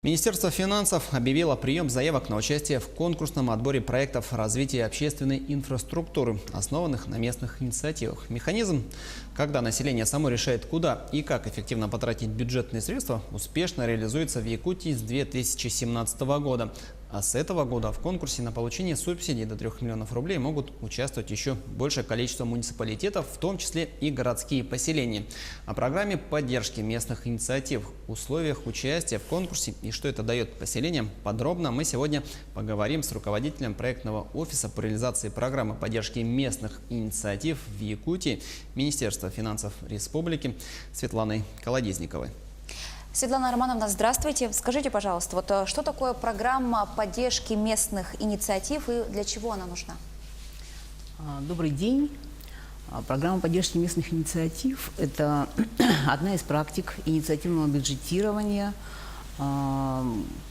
Министерство финансов объявило прием заявок на участие в конкурсном отборе проектов развития общественной инфраструктуры, основанных на местных инициативах. Механизм, когда население само решает, куда и как эффективно потратить бюджетные средства, успешно реализуется в Якутии с 2017 года. А с этого года в конкурсе на получение субсидий до 3 миллионов рублей могут участвовать еще большее количество муниципалитетов, в том числе и городские поселения. О программе поддержки местных инициатив, условиях участия в конкурсе и что это дает поселениям, подробно мы сегодня поговорим с руководителем проектного офиса по реализации программы поддержки местных инициатив в Якутии Министерства финансов Республики Светланой Колодезниковой. Светлана Романовна, здравствуйте. Скажите, пожалуйста, вот что такое программа поддержки местных инициатив и для чего она нужна? Добрый день. Программа поддержки местных инициатив – это одна из практик инициативного бюджетирования,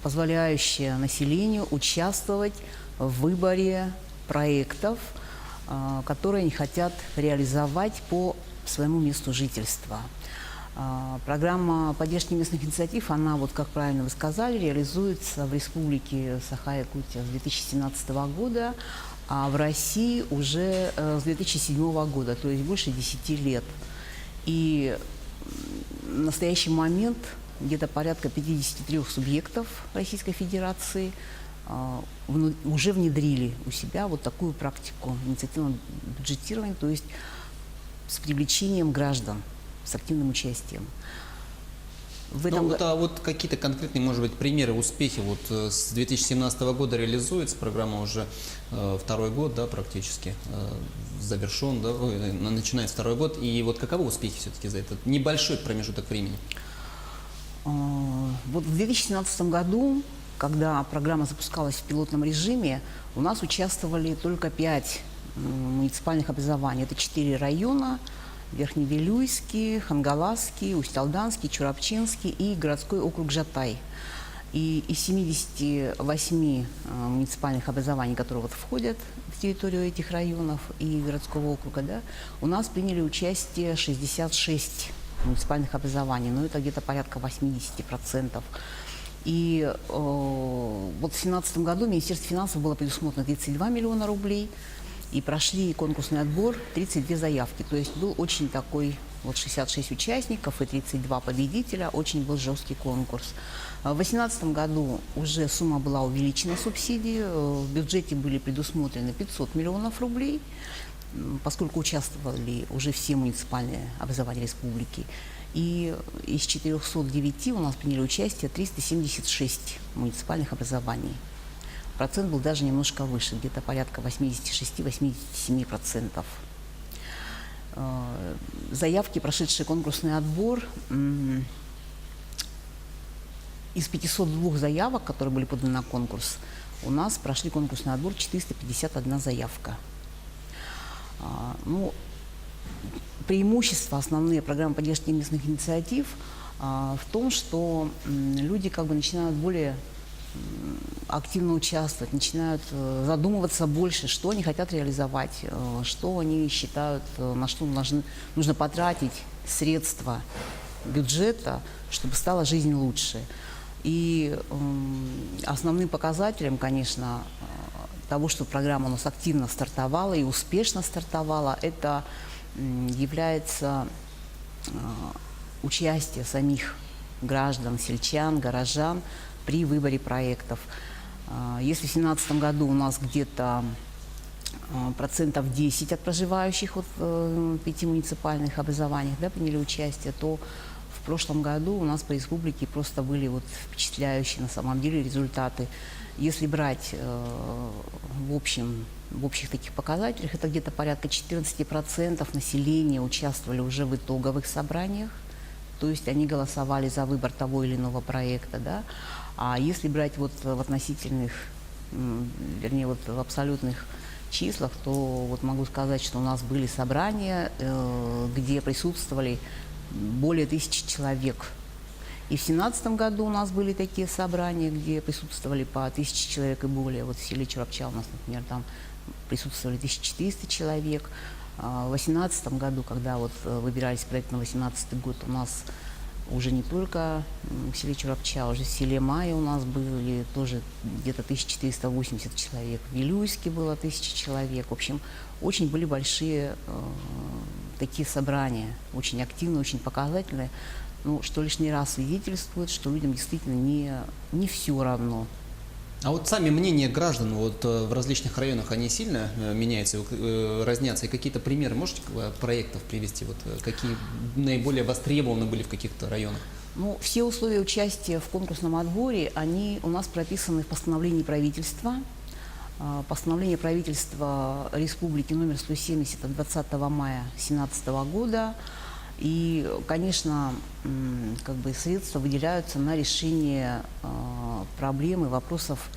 позволяющая населению участвовать в выборе проектов, которые они хотят реализовать по своему месту жительства. Программа поддержки местных инициатив, она, вот как правильно вы сказали, реализуется в Республике Саха-Якутия с 2017 года, а в России уже с 2007 года, то есть больше 10 лет. И в настоящий момент где-то порядка 53 субъектов Российской Федерации уже внедрили у себя вот такую практику инициативного бюджетирования, то есть с привлечением граждан, с активным участием. Вот какие-то конкретные, может быть, примеры, успехи. Вот с 2017 года реализуется программа уже второй год, да, практически завершен, да, начинается второй год. И вот каковы успехи все-таки за этот небольшой промежуток времени? Вот в 2017 году, когда программа запускалась в пилотном режиме, у нас участвовали только 5 муниципальных образований. Это 4 района: Верхневилюйский, Хангаласский, Усть-Алданский, Чурапчинский и городской округ Жатай. И из 78 муниципальных образований, которые вот входят в территорию этих районов и городского округа, да, у нас приняли участие 66 муниципальных образований, но это где-то порядка 80%. И вот в 2017 году Министерству финансов было предусмотрено 32 миллиона рублей. И прошли конкурсный отбор 32 заявки. То есть был очень такой, вот 66 участников и 32 победителя, очень был жесткий конкурс. В 2018 году уже сумма была увеличена субсидии, в бюджете были предусмотрены 500 миллионов рублей, поскольку участвовали уже все муниципальные образования республики. И из 409 у нас приняли участие 376 муниципальных образований. Процент был даже немножко выше, где-то порядка 86-87%. Заявки, прошедшие конкурсный отбор, из 502 заявок, которые были поданы на конкурс, у нас прошли конкурсный отбор 451 заявка. Преимущества основные программы поддержки местных инициатив в том, что люди как бы начинают более активно участвовать, начинают задумываться больше, что они хотят реализовать, что они считают, на что нужно потратить средства бюджета, чтобы стала жизнь лучше. И основным показателем, конечно, того, что программа у нас активно стартовала и успешно стартовала, это является участие самих граждан, сельчан, горожан при выборе проектов. Если в 2017 году у нас где-то процентов 10 от проживающих в 5 муниципальных образованиях, да, приняли участие, то в прошлом году у нас по республике просто были вот впечатляющие на самом деле результаты. Если брать в общих таких показателях, это где-то порядка 14% населения участвовали уже в итоговых собраниях, то есть они голосовали за выбор того или иного проекта, да. А если брать вот в относительных, вернее, вот в абсолютных числах, то вот могу сказать, что у нас были собрания, где присутствовали более 1000 человек. И в 2017 году у нас были такие собрания, где присутствовали по 1000 человек и более. Вот в селе Чурапча у нас, например, там присутствовали 1400 человек. В 2018 году, когда вот выбирались проекты на 2018 год, у нас уже не только в селе Чурапча, уже в селе Майя у нас были тоже где-то 1480 человек, в Вилюйске было 1000 человек. В общем, очень были большие такие собрания, очень активные, очень показательные, ну, что лишний раз свидетельствует, что людям действительно не все равно. А вот сами мнения граждан вот, в различных районах, они сильно меняются, разнятся? И какие-то примеры можете проектов привести? Вот, какие наиболее востребованы были в каких-то районах? Ну, все условия участия в конкурсном отборе, они у нас прописаны в постановлении правительства. Постановление правительства Республики номер 170 от 20 мая 2017 года. И, конечно, как бы средства выделяются на решение проблемы, вопросов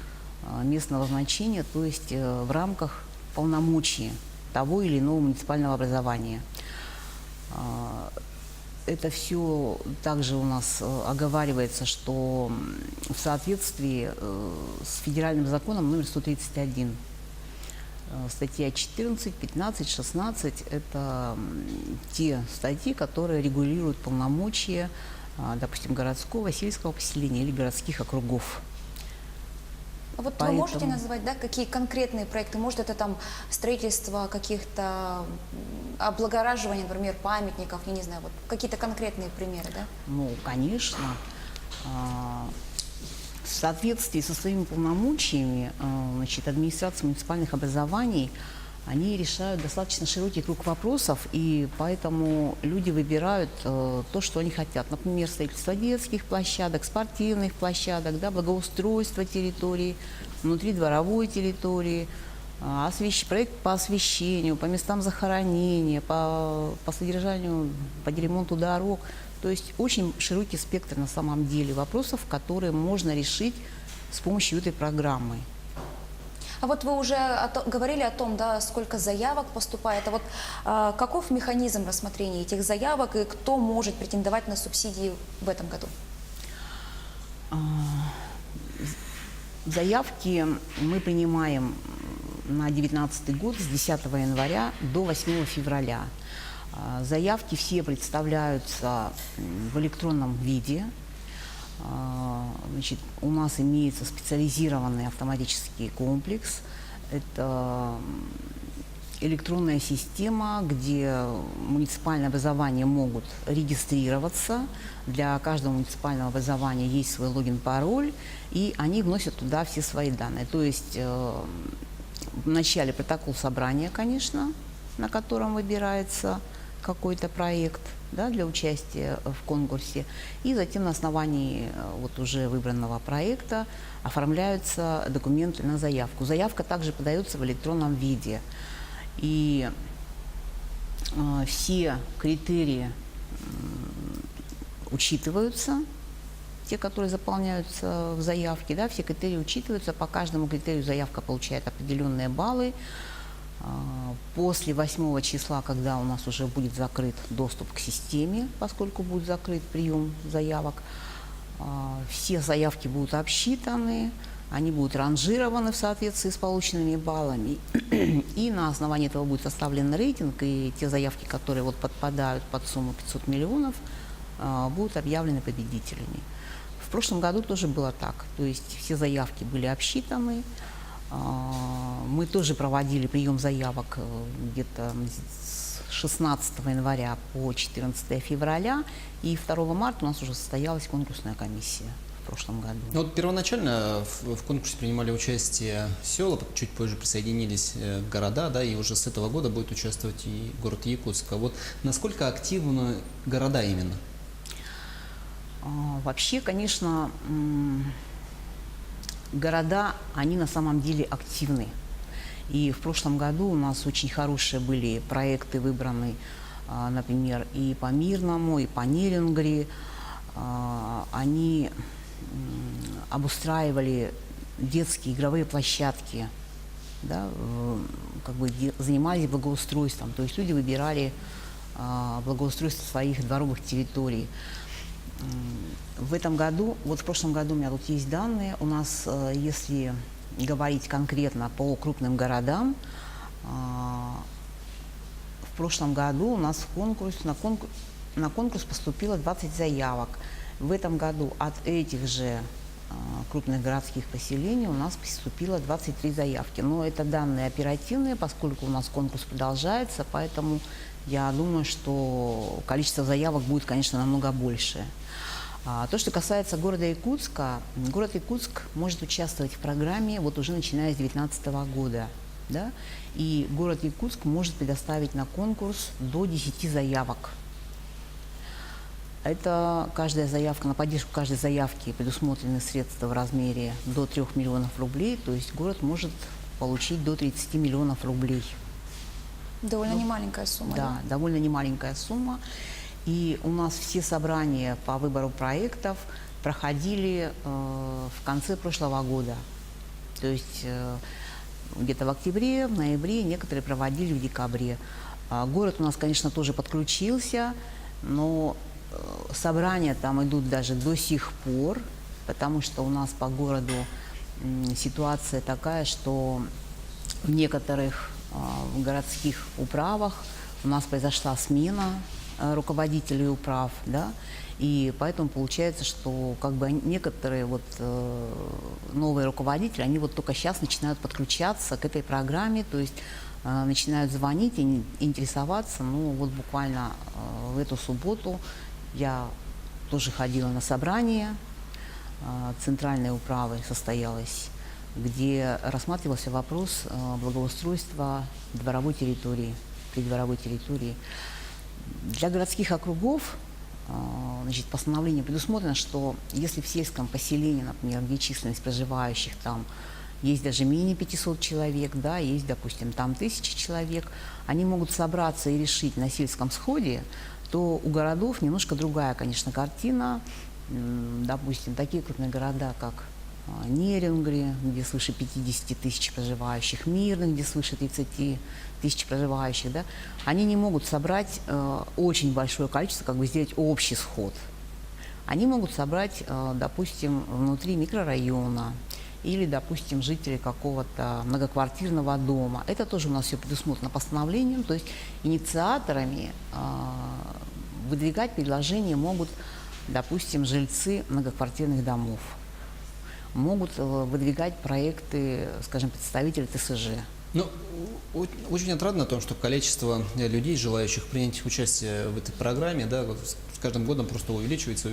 местного значения, то есть в рамках полномочий того или иного муниципального образования. Это все также у нас оговаривается, что в соответствии с федеральным законом номер 131. Статья 14, 15, 16 – это те статьи, которые регулируют полномочия, допустим, городского, сельского поселения или городских округов. А вот вы можете назвать, да, какие конкретные проекты? Может, это там строительство каких-то облагораживания, например, памятников, я не знаю, вот какие-то конкретные примеры, да? Ну, конечно. В соответствии со своими полномочиями, значит, администрация муниципальных образований, они решают достаточно широкий круг вопросов, и поэтому люди выбирают то, что они хотят. Например, строительство детских площадок, спортивных площадок, да, благоустройство территории, внутридворовой территории, проект по освещению, по местам захоронения, по содержанию, по ремонту дорог. То есть очень широкий спектр на самом деле вопросов, которые можно решить с помощью этой программы. А вот вы уже говорили о том, да, сколько заявок поступает. А вот каков механизм рассмотрения этих заявок и кто может претендовать на субсидии в этом году? Заявки мы принимаем на 2019 год с 10 января до 8 февраля. Заявки все представляются в электронном виде. Значит, у нас имеется специализированный автоматический комплекс. Это электронная система, где муниципальные образования могут регистрироваться. Для каждого муниципального образования есть свой логин-пароль, и они вносят туда все свои данные. То есть в начале протокол собрания, конечно, на котором выбирается какой-то проект, да, для участия в конкурсе, и затем на основании вот уже выбранного проекта оформляются документы на заявку. Заявка также подается в электронном виде, и все критерии учитываются, те, которые заполняются в заявке, да, все критерии учитываются, по каждому критерию заявка получает определенные баллы. После 8 числа, когда у нас уже будет закрыт доступ к системе, поскольку будет закрыт прием заявок, все заявки будут обсчитаны, они будут ранжированы в соответствии с полученными баллами, и на основании этого будет составлен рейтинг, и те заявки, которые вот подпадают под сумму 500 миллионов, будут объявлены победителями. В прошлом году тоже было так, то есть все заявки были обсчитаны. Мы тоже проводили прием заявок где-то с 16 января по 14 февраля, и 2 марта у нас уже состоялась конкурсная комиссия в прошлом году. Ну, вот первоначально в конкурсе принимали участие села, чуть позже присоединились города, да, и уже с этого года будет участвовать и город Якутск. А вот насколько активны города именно? Вообще, конечно, города, они на самом деле активны. И в прошлом году у нас очень хорошие были проекты выбраны, например, и по Мирному, и по Нерингри. Они обустраивали детские игровые площадки, да, как бы занимались благоустройством. То есть люди выбирали благоустройство своих дворовых территорий. В этом году, вот в прошлом году у меня тут есть данные, у нас, если говорить конкретно по крупным городам, в прошлом году у нас на конкурс поступило 20 заявок. В этом году от этих же крупных городских поселений у нас поступило 23 заявки. Но это данные оперативные, поскольку у нас конкурс продолжается, поэтому я думаю, что количество заявок будет, конечно, намного больше. То, что касается города Якутска, город Якутск может участвовать в программе вот уже начиная с 2019 года. Да? И город Якутск может предоставить на конкурс до 10 заявок. Это каждая заявка, на поддержку каждой заявки предусмотрены средства в размере до 3 миллионов рублей, то есть город может получить до 30 миллионов рублей. Довольно немаленькая сумма. Да, довольно немаленькая сумма. И у нас все собрания по выбору проектов проходили в конце прошлого года. То есть где-то в октябре, в ноябре, некоторые проводили в декабре. Город у нас, конечно, тоже подключился, но собрания там идут даже до сих пор, потому что у нас по городу ситуация такая, что в некоторых городских управах у нас произошла смена руководителей управ, да, и поэтому получается, что как бы некоторые вот новые руководители, они вот только сейчас начинают подключаться к этой программе, то есть начинают звонить и интересоваться. Ну вот буквально в эту субботу я тоже ходила на собрание центральной управы, состоялось, где рассматривался вопрос благоустройства дворовой территории, придворовой территории. Для городских округов, значит, постановлением предусмотрено, что если в сельском поселении, например, где численность проживающих там есть даже менее 500 человек, да, есть, допустим, там 1000 человек, они могут собраться и решить на сельском сходе, то у городов немножко другая, конечно, картина. Допустим, такие крупные города, как Нерюнгри, где свыше 50 тысяч проживающих, Мирных, где свыше 30 тысяч проживающих, да, они не могут собрать очень большое количество, как бы сделать общий сход. Они могут собрать, допустим, внутри микрорайона или, допустим, жители какого-то многоквартирного дома. Это тоже у нас все предусмотрено постановлением, то есть инициаторами выдвигать предложения могут, допустим, жильцы многоквартирных домов. Могут выдвигать проекты, скажем, представители ТСЖ. Ну, очень отрадно то, что количество людей, желающих принять участие в этой программе, да, с каждым годом просто увеличивается,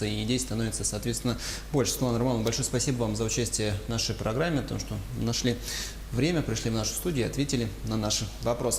и идей становится, соответственно, больше. Светлана Романовна, большое спасибо вам за участие в нашей программе, потому что нашли время, пришли в нашу студию и ответили на наши вопросы.